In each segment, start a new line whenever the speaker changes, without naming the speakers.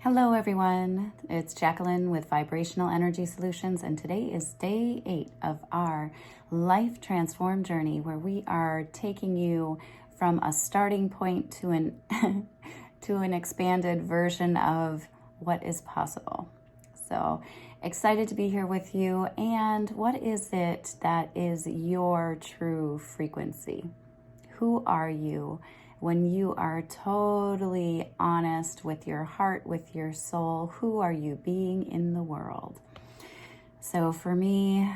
Hello everyone, it's Jacqueline with Vibrational Energy Solutions, and today is day 8 of our life transform journey, where we are taking you from a starting point to an to an expanded version of what is possible. So excited to be here with you. And what is it that is your true frequency? Who are you when you are totally honest with your heart, with your soul? Who are you being in the world? So for me,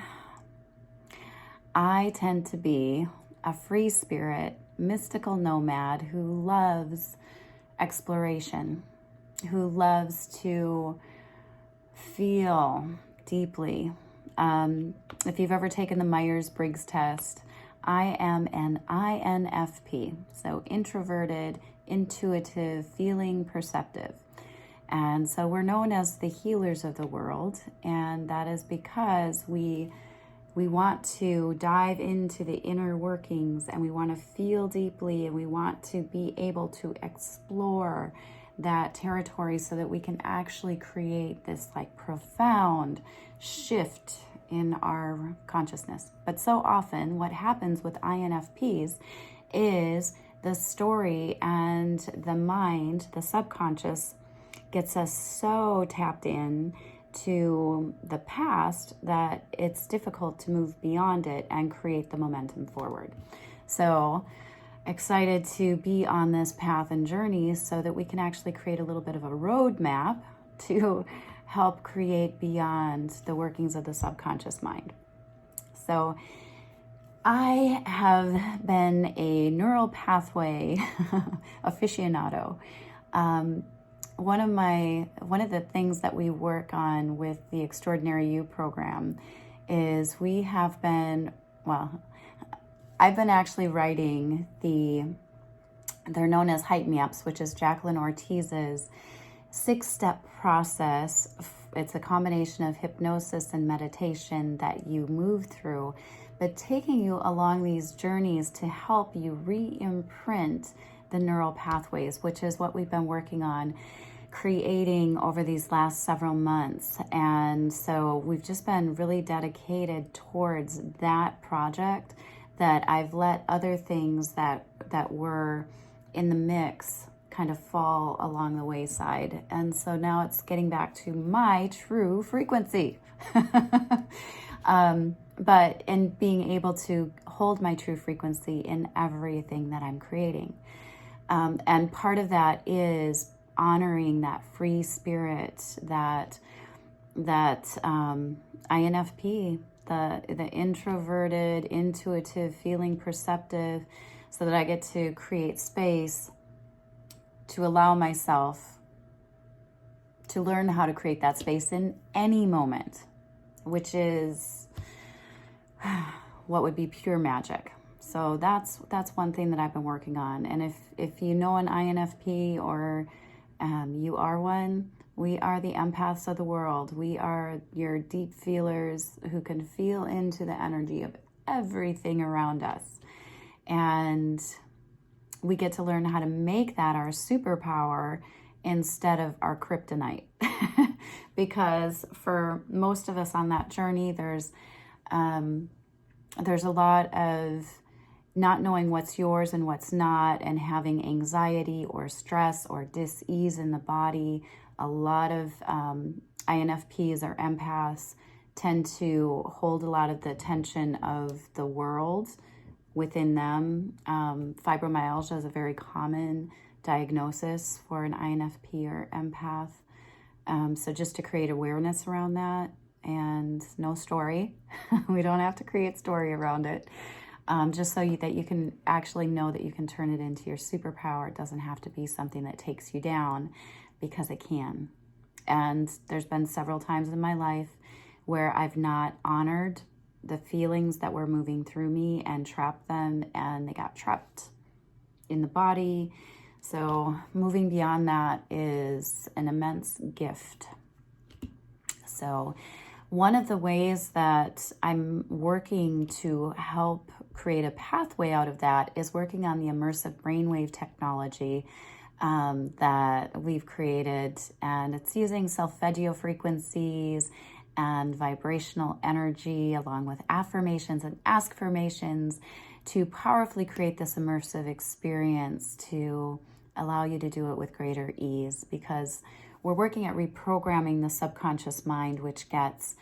I tend to be a free spirit, mystical nomad who loves exploration, who loves to feel deeply. If you've ever taken the Myers-Briggs test, I am an INFP, so introverted, intuitive, feeling, perceptive. And so we're known as the healers of the world, and that is because we want to dive into the inner workings, and we want to feel deeply, and we want to be able to explore that territory so that we can actually create this like profound shift in our consciousness. But so often what happens with INFPs is the story and the mind, the subconscious, gets us so tapped in to the past that it's difficult to move beyond it and create the momentum forward. So excited to be on this path and journey so that we can actually create a little bit of a roadmap to help create beyond the workings of the subconscious mind. So I have been a neural pathway aficionado. One of the things that we work on with the Extraordinary You program is I've been actually writing they're known as Hype Me Ups, which is Jacqueline Ortiz's 6-step process. It's a combination of hypnosis and meditation that you move through, but taking you along these journeys to help you re-imprint the neural pathways, which is what we've been working on creating over these last several months. And so we've just been really dedicated towards that project, that I've let other things that were in the mix kind of fall along the wayside. And so now it's getting back to my true frequency. But in being able to hold my true frequency in everything that I'm creating. And part of that is honoring that free spirit, that INFP, the introverted, intuitive, feeling, perceptive, so that I get to create space to allow myself to learn how to create that space in any moment, which is what would be pure magic. So that's one thing that I've been working on. And if you know an INFP or you are one, we are the empaths of the world. We are your deep feelers who can feel into the energy of everything around us. And we get to learn how to make that our superpower instead of our kryptonite. Because for most of us on that journey, there's a lot of not knowing what's yours and what's not, and having anxiety or stress or dis-ease in the body. A lot of INFPs or empaths tend to hold a lot of the tension of the world within them. Fibromyalgia is a very common diagnosis for an INFP or empath. So just to create awareness around that, and no story. We don't have to create story around it. Just so that you can actually know that you can turn it into your superpower. It doesn't have to be something that takes you down, because it can. And there's been several times in my life where I've not honored the feelings that were moving through me and trapped them, and they got trapped in the body. So moving beyond that is an immense gift. So one of the ways that I'm working to help create a pathway out of that is working on the immersive brainwave technology that we've created, and it's using solfeggio frequencies and vibrational energy along with affirmations and askformations to powerfully create this immersive experience to allow you to do it with greater ease, because we're working at reprogramming the subconscious mind, which gets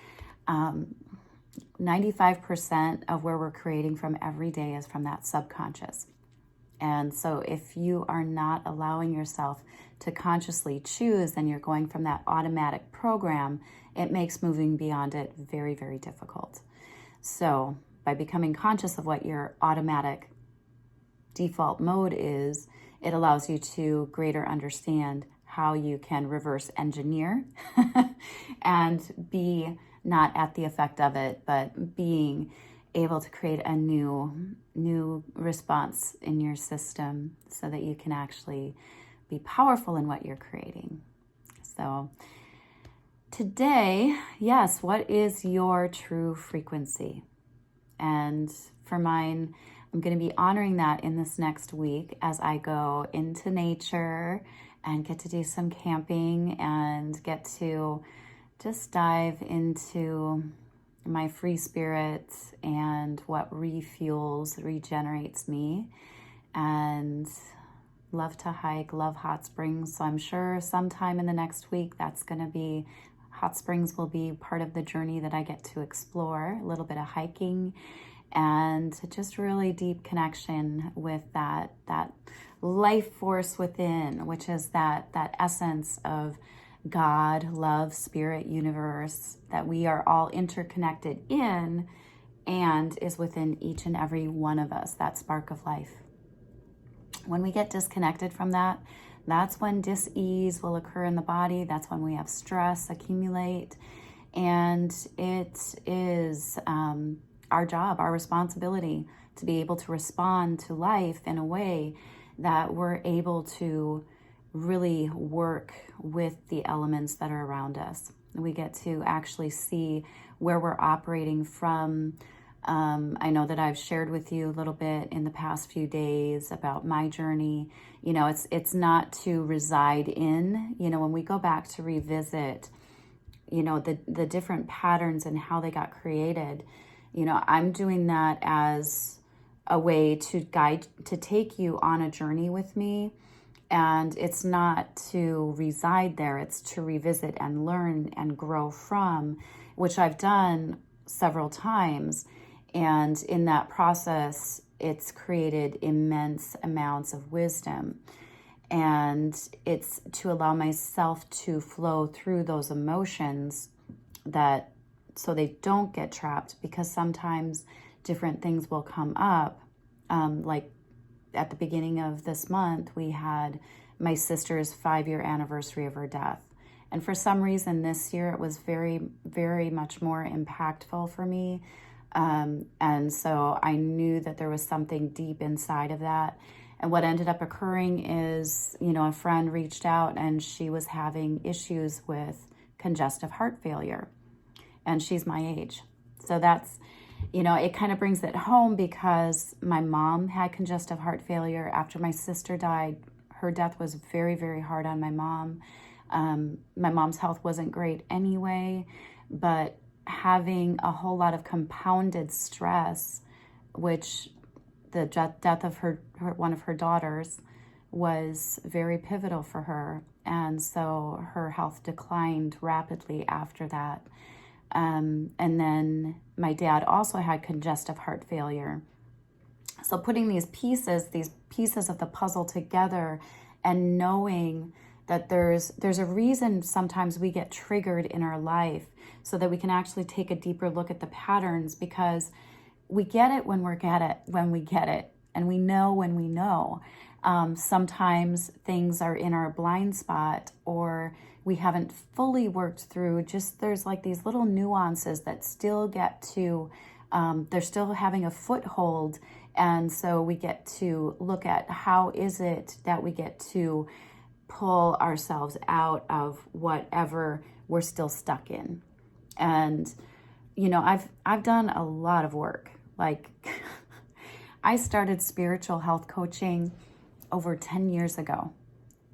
95% of where we're creating from every day is from that subconscious. And so if you are not allowing yourself to consciously choose, then you're going from that automatic program. It makes moving beyond it very, very difficult. So by becoming conscious of what your automatic default mode is, it allows you to greater understand how you can reverse engineer and be not at the effect of it, but being able to create a new response in your system so that you can actually be powerful in what you're creating. So today, yes, what is your true frequency? And for mine, I'm going to be honoring that in this next week as I go into nature and get to do some camping and get to just dive into my free spirit and what refuels, regenerates me. And love to hike, love hot springs. So I'm sure sometime in the next week hot springs will be part of the journey that I get to explore, a little bit of hiking and just really deep connection with that life force within, which is that essence of God, love, spirit, universe, that we are all interconnected in and is within each and every one of us, that spark of life. When we get disconnected from that, that's when dis-ease will occur in the body. That's when we have stress accumulate. And it is our job, our responsibility to be able to respond to life in a way that we're able to really work with the elements that are around us. We get to actually see where we're operating from. I know that I've shared with you a little bit in the past few days about my journey. You know, it's not to reside in, when we go back to revisit, the different patterns and how they got created, I'm doing that as a way to take you on a journey with me. And it's not to reside there, it's to revisit and learn and grow from, which I've done several times. And in that process, it's created immense amounts of wisdom. And it's to allow myself to flow through those emotions so they don't get trapped, because sometimes different things will come up, like at the beginning of this month, we had my sister's 5-year anniversary of her death. And for some reason this year, it was very, very much more impactful for me. And so I knew that there was something deep inside of that. And what ended up occurring is, a friend reached out and she was having issues with congestive heart failure. And she's my age. So that's, it kind of brings it home, because my mom had congestive heart failure after my sister died. Her death was very, very hard on my mom. My mom's health wasn't great anyway, but having a whole lot of compounded stress, which the death of one of her daughters was very pivotal for her. And so her health declined rapidly after that. And then my dad also had congestive heart failure. So putting these pieces of the puzzle together and knowing that there's a reason sometimes we get triggered in our life, so that we can actually take a deeper look at the patterns, because we get it when we get it, and we know when we know. Sometimes things are in our blind spot, or we haven't fully worked through. Just there's like these little nuances that still get to, they're still having a foothold. And so we get to look at how is it that we get to pull ourselves out of whatever we're still stuck in. And, I've done a lot of work. Like I started spiritual health coaching over 10 years ago.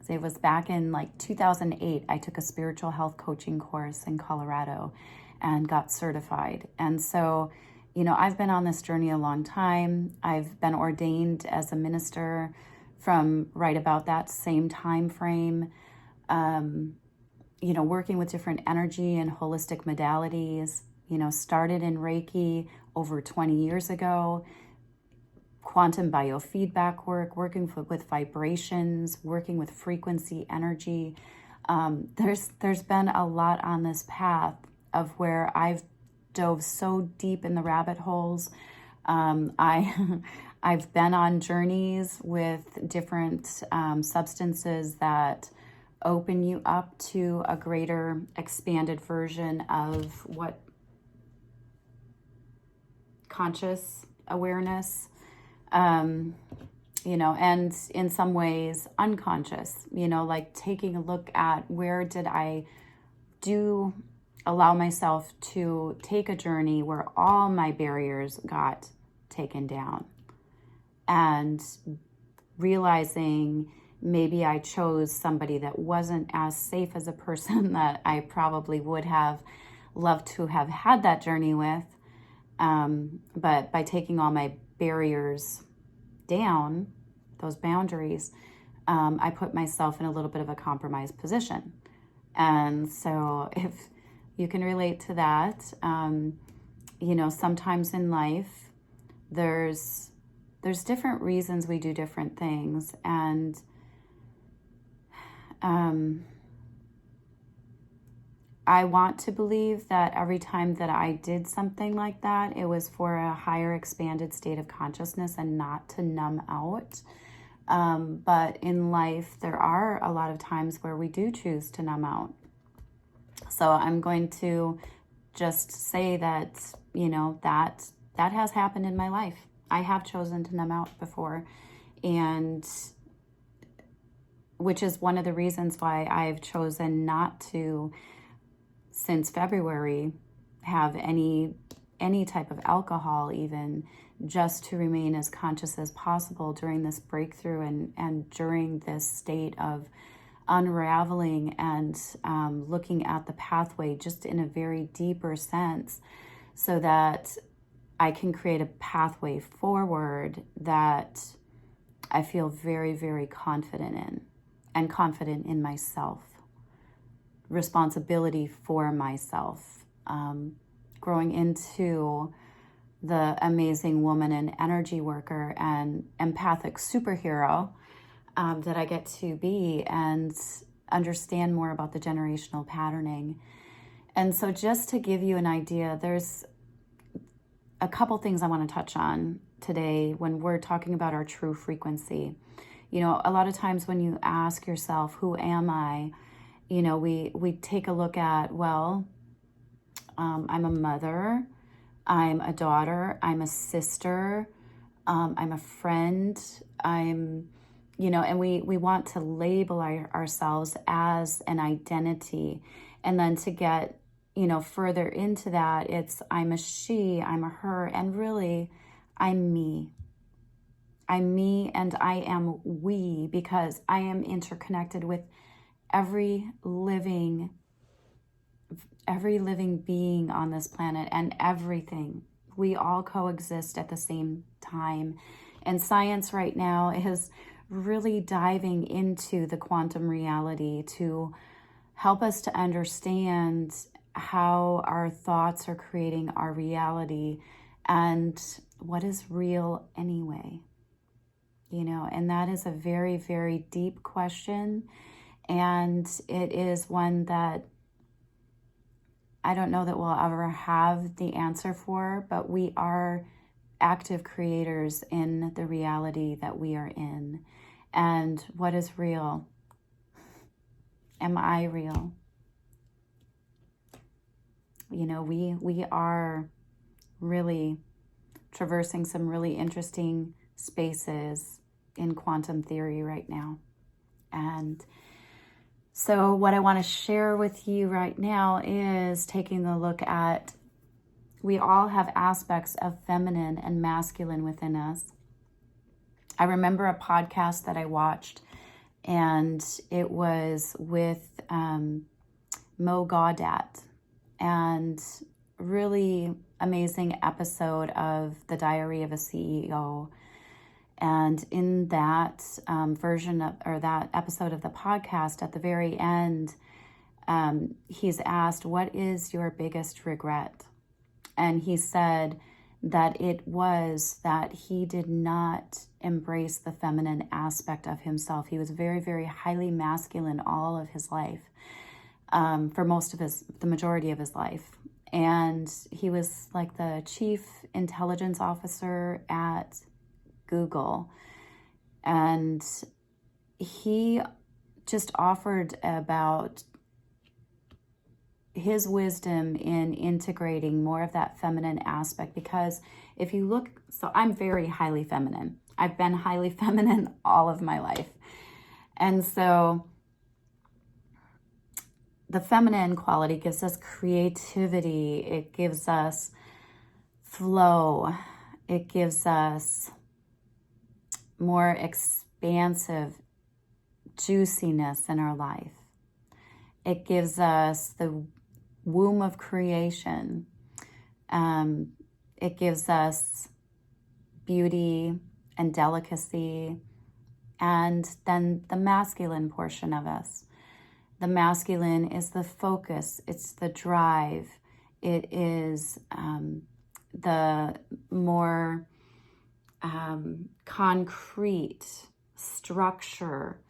It was back in like 2008. I took a spiritual health coaching course in Colorado and got certified. And so, I've been on this journey a long time. I've been ordained as a minister from right about that same time frame. Working with different energy and holistic modalities, started in Reiki over 20 years ago, quantum biofeedback work, working with vibrations, working with frequency energy. There's been a lot on this path of where I've dove so deep in the rabbit holes. I've been on journeys with different substances that open you up to a greater expanded version of what conscious awareness, and in some ways unconscious, like taking a look at where did I allow myself to take a journey where all my barriers got taken down, and realizing maybe I chose somebody that wasn't as safe as a person that I probably would have loved to have had that journey with. But by taking all my barriers down, those boundaries, I put myself in a little bit of a compromised position. And so if you can relate to that, sometimes in life, there's different reasons we do different things. And I want to believe that every time that I did something like that, it was for a higher expanded state of consciousness and not to numb out. But in life, there are a lot of times where we do choose to numb out. So I'm going to just say that, that has happened in my life. I have chosen to numb out before, and which is one of the reasons why I've chosen not to, since February, have any type of alcohol, even just to remain as conscious as possible during this breakthrough and during this state of unraveling and looking at the pathway just in a very deeper sense, so that I can create a pathway forward that I feel very, very confident in, and confident in myself. Responsibility for myself, growing into the amazing woman and energy worker and empathic superhero that I get to be, and understand more about the generational patterning. And so just to give you an idea, there's a couple things I want to touch on today when we're talking about our true frequency. A lot of times when you ask yourself, who am I? We take a look at, I'm a mother, I'm a daughter, I'm a sister, I'm a friend, and we want to label ourselves as an identity. And then to get, further into that, it's I'm a she, I'm a her, and really, I'm me. I'm me and I am we, because I am interconnected with every living being on this planet and everything. We all coexist at the same time. And science right now is really diving into the quantum reality to help us to understand how our thoughts are creating our reality and what is real anyway. And that is a very, very deep question. And it is one that I don't know that we'll ever have the answer for, but we are active creators in the reality that we are in. And what is real? Am I real? We are really traversing some really interesting spaces in quantum theory right now. And so what I want to share with you right now is taking a look at, we all have aspects of feminine and masculine within us. I remember a podcast that I watched, and it was with Mo Gaudat, and really amazing episode of The Diary of a CEO. And in that version of, or that episode of the podcast, at the very end, he's asked, what is your biggest regret? And he said that it was that he did not embrace the feminine aspect of himself. He was very, very highly masculine all of his life, for the majority of his life. And he was like the chief intelligence officer at Google. And he just offered about his wisdom in integrating more of that feminine aspect, because if you look, so I'm very highly feminine. I've been highly feminine all of my life. And so the feminine quality gives us creativity. It gives us flow. It gives us more expansive juiciness in our life. It gives us the womb of creation. It gives us beauty and delicacy, and then the masculine portion of us. The masculine is the focus, it's the drive, it is the more concrete structure,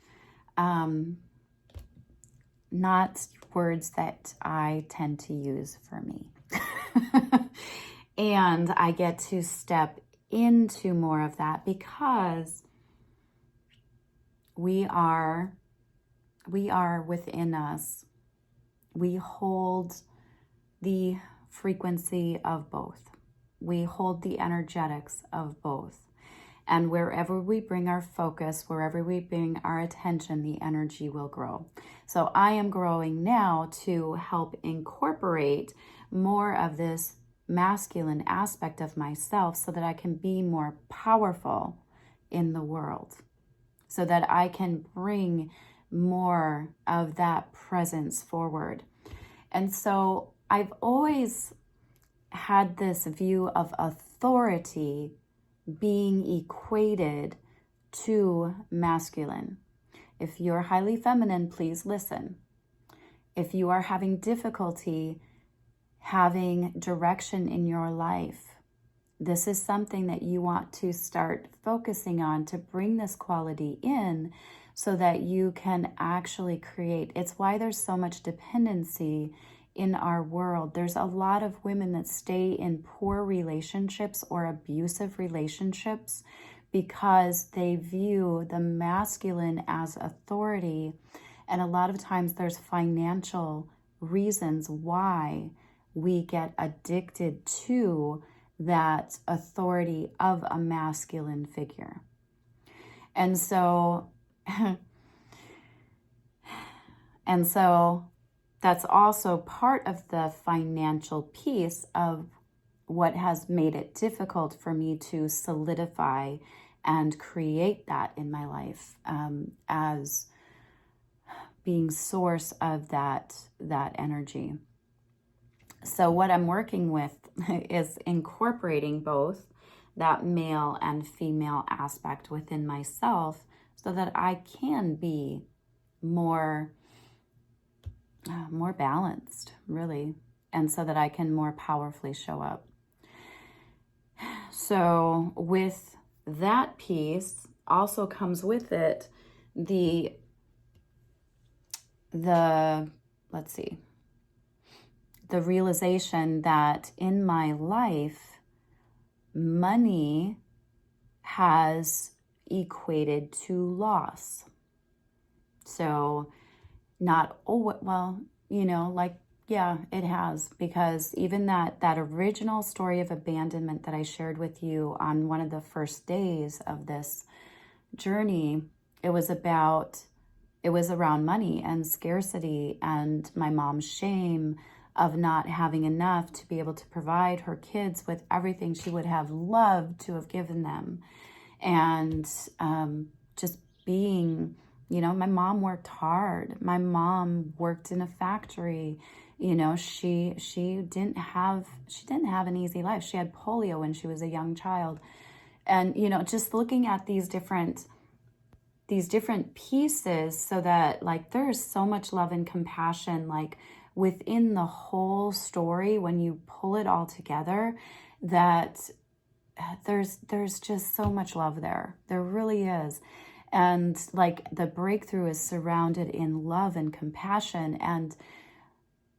not words that I tend to use for me. And I get to step into more of that because we are within us. We hold the frequency of both. We hold the energetics of both. And wherever we bring our focus, wherever we bring our attention, the energy will grow. So I am growing now to help incorporate more of this masculine aspect of myself so that I can be more powerful in the world, so that I can bring more of that presence forward. And so I've always had this view of authority being equated to masculine. If you're highly feminine, please listen. If you are having difficulty having direction in your life, this is something that you want to start focusing on to bring this quality in so that you can actually create. It's why there's so much dependency in our world. There's a lot of women that stay in poor relationships or abusive relationships because they view the masculine as authority. And a lot of times there's financial reasons why we get addicted to that authority of a masculine figure. And so that's also part of the financial piece of what has made it difficult for me to solidify and create that in my life, as being source of that energy. So what I'm working with is incorporating both that male and female aspect within myself so that I can be more balanced, really, and so that I can more powerfully show up. So with that piece also comes with it the realization that in my life, money has equated to loss. So yeah, it has, because even that original story of abandonment that I shared with you on one of the first days of this journey, it was around money and scarcity and my mom's shame of not having enough to be able to provide her kids with everything she would have loved to have given them. And just being You know, my mom worked hard. My mom worked in a factory. You know, she didn't have an easy life. She had polio when she was a young child. And, you know, just looking at these different pieces, so that like there's so much love and compassion like within the whole story when you pull it all together, that there's just so much love there. There really is. And like the breakthrough is surrounded in love and compassion, and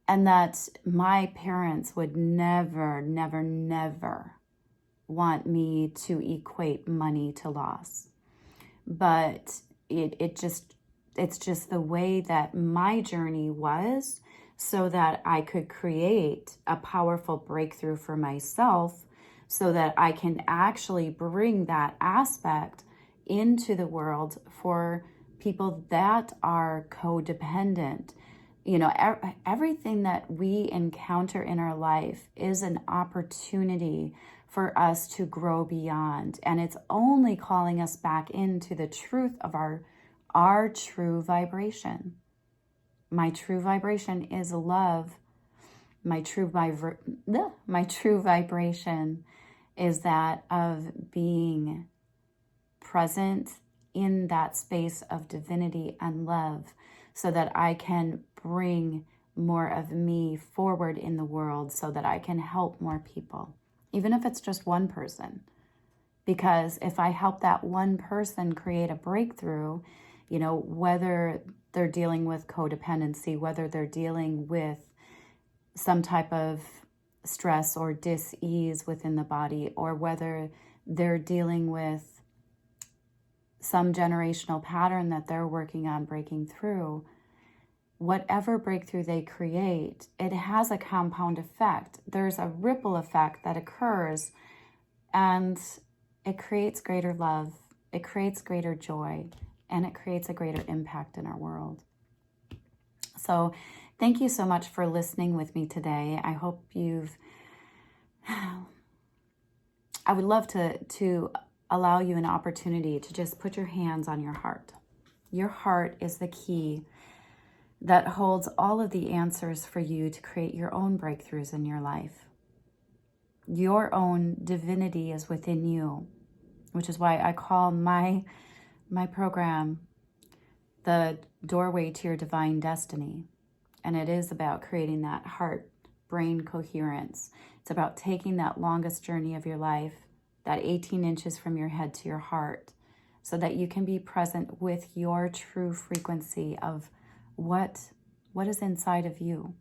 that my parents would never, never, never want me to equate money to loss. But it's just the way that my journey was, so that I could create a powerful breakthrough for myself, so that I can actually bring that aspect into the world for people that are codependent. You know, everything that we encounter in our life is an opportunity for us to grow beyond. And it's only calling us back into the truth of our true vibration. My true vibration is love. My true vibration is that of being present in that space of divinity and love, so that I can bring more of me forward in the world, so that I can help more people, even if it's just one person. Because if I help that one person create a breakthrough, you know, whether they're dealing with codependency, whether they're dealing with some type of stress or dis-ease within the body, or whether they're dealing with some generational pattern that they're working on breaking through, whatever breakthrough they create, it has a compound effect. There's a ripple effect that occurs, and it creates greater love, it creates greater joy, and it creates a greater impact in our world. So thank you so much for listening with me today. I hope I would love to allow you an opportunity to just put your hands on your heart. Your heart is the key that holds all of the answers for you to create your own breakthroughs in your life. Your own divinity is within you, which is why I call my program the doorway to your divine destiny. And it is about creating that heart-brain coherence. It's about taking that longest journey of your life, that 18 inches from your head to your heart, so that you can be present with your true frequency of what is inside of you.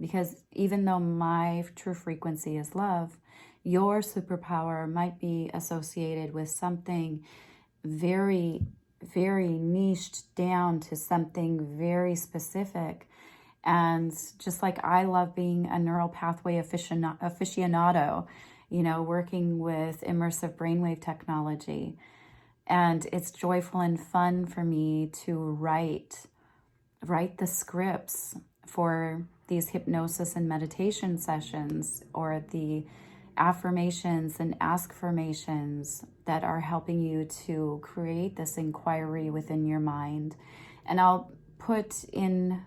Because even though my true frequency is love, your superpower might be associated with something very, very niched down to something very specific. And just like I love being a neural pathway aficionado, you know, working with immersive brainwave technology. And it's joyful and fun for me to write the scripts for these hypnosis and meditation sessions, or the affirmations and askformations that are helping you to create this inquiry within your mind. And I'll put in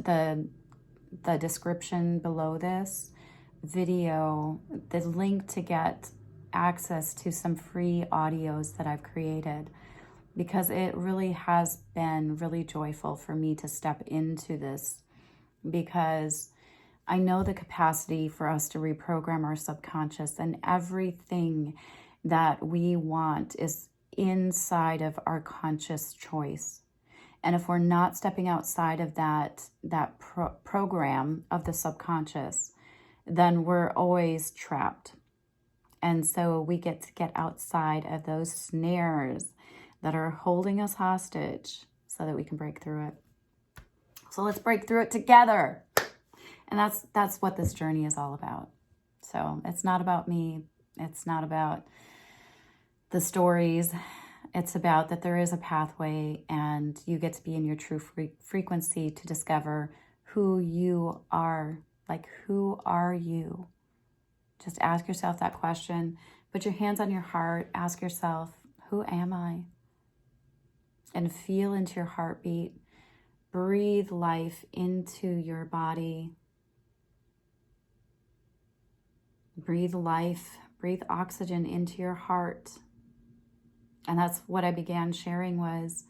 the description below this video the link to get access to some free audios that I've created, because it really has been really joyful for me to step into this, because I know the capacity for us to reprogram our subconscious, and everything that we want is inside of our conscious choice. And if we're not stepping outside of that program of the subconscious, then we're always trapped. And so we get to get outside of those snares that are holding us hostage, so that we can break through it. So let's break through it together. And that's what this journey is all about. So it's not about me. It's not about the stories. It's about that there is a pathway, and you get to be in your true frequency to discover who you are. Like, who are you? Just ask yourself that question. Put your hands on your heart. Ask yourself, who am I? and feel into your heartbeat. Breathe life into your body. Breathe life, breathe oxygen into your heart. And that's what I began sharing was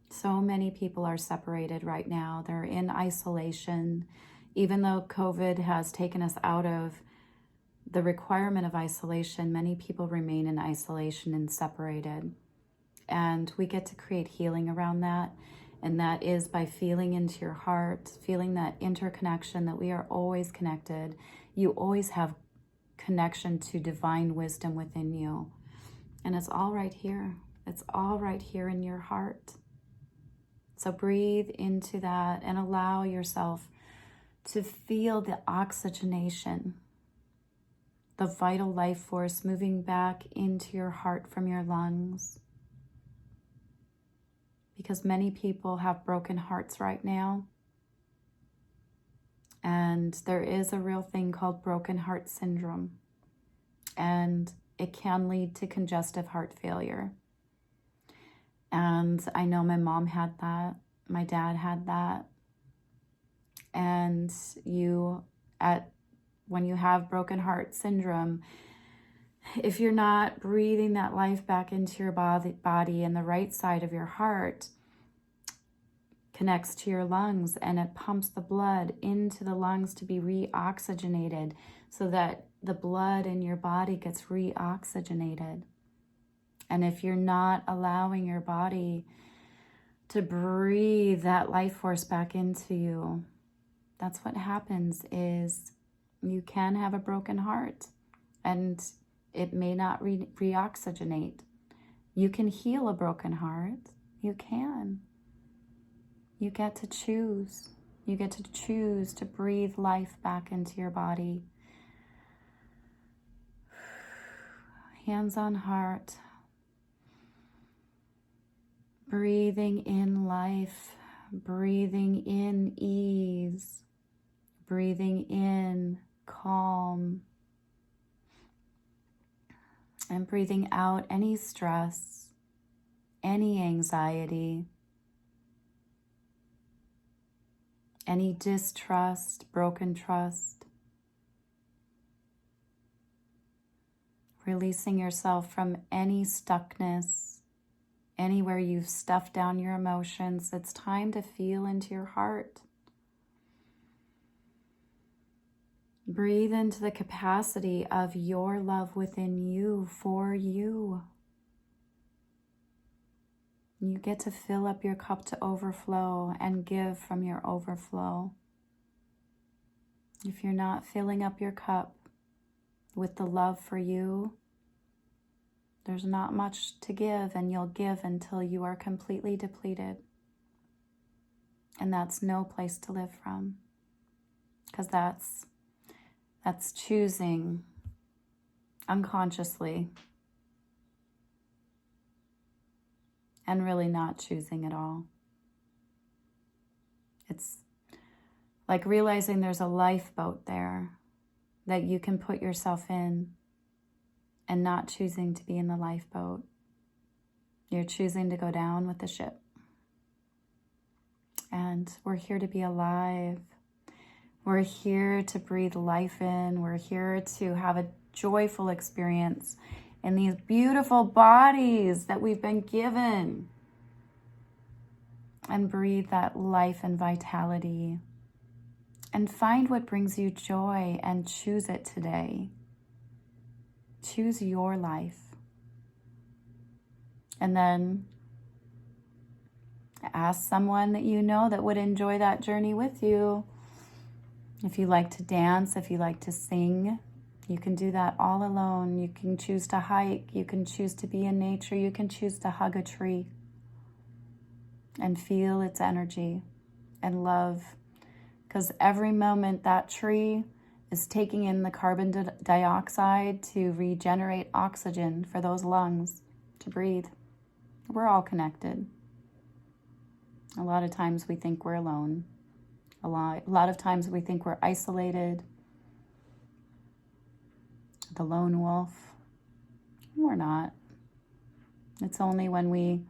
so many people are separated right now. They're in isolation. Even though COVID has taken us out of the requirement of isolation, many people remain in isolation and separated. And we get to create healing around that. And that is by feeling into your heart, feeling that interconnection, that we are always connected. You always have connection to divine wisdom within you. And it's all right here. It's all right here in your heart. So breathe into that and allow yourself to feel the oxygenation, the vital life force moving back into your heart from your lungs. Because many people have broken hearts right now. And there is a real thing called broken heart syndrome. And it can lead to congestive heart failure. And I know my mom had that. My dad had that. And when you have broken heart syndrome, if you're not breathing that life back into your body and the right side of your heart connects to your lungs and it pumps the blood into the lungs to be reoxygenated so that the blood in your body gets reoxygenated. And if you're not allowing your body to breathe that life force back into you, that's what happens is you can have a broken heart and it may not reoxygenate. You can heal a broken heart. You can. You get to choose. You get to choose to breathe life back into your body. Hands on heart. Breathing in life. Breathing in ease. Breathing in calm. And breathing out any stress, any anxiety, any distrust, broken trust. Releasing yourself from any stuckness, anywhere you've stuffed down your emotions. It's time to feel into your heart. Breathe into the capacity of your love within you, for you. You get to fill up your cup to overflow and give from your overflow. If you're not filling up your cup with the love for you, there's not much to give, and you'll give until you are completely depleted. And that's no place to live from, because that's choosing unconsciously and really not choosing at all. It's like realizing there's a lifeboat there that you can put yourself in and not choosing to be in the lifeboat. You're choosing to go down with the ship. And we're here to be alive. We're here to breathe life in. We're here to have a joyful experience in these beautiful bodies that we've been given. And breathe that life and vitality. And find what brings you joy and choose it today. Choose your life. And then ask someone that you know that would enjoy that journey with you. If you like to dance, if you like to sing, you can do that all alone. You can choose to hike. You can choose to be in nature. You can choose to hug a tree and feel its energy and love. Because every moment that tree is taking in the carbon dioxide to regenerate oxygen for those lungs to breathe. We're all connected. A lot of times we think we're alone. A lot of times we think we're isolated, the lone wolf. We're not. It's only when we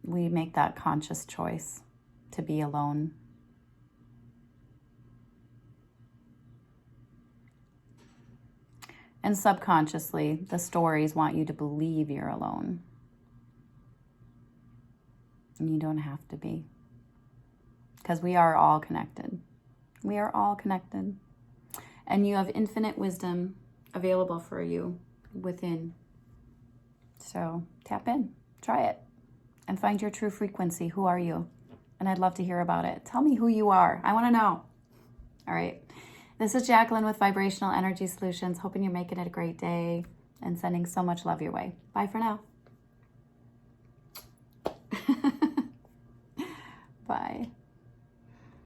make that conscious choice to be alone. And subconsciously, the stories want you to believe you're alone. And you don't have to be. Because we are all connected. We are all connected. And you have infinite wisdom available for you within. So tap in, try it, and find your true frequency. Who are you? And I'd love to hear about it. Tell me who you are. I want to know. All right. This is Jacqueline with Vibrational Energy Solutions. Hoping you're making it a great day and sending so much love your way. Bye for now. Bye.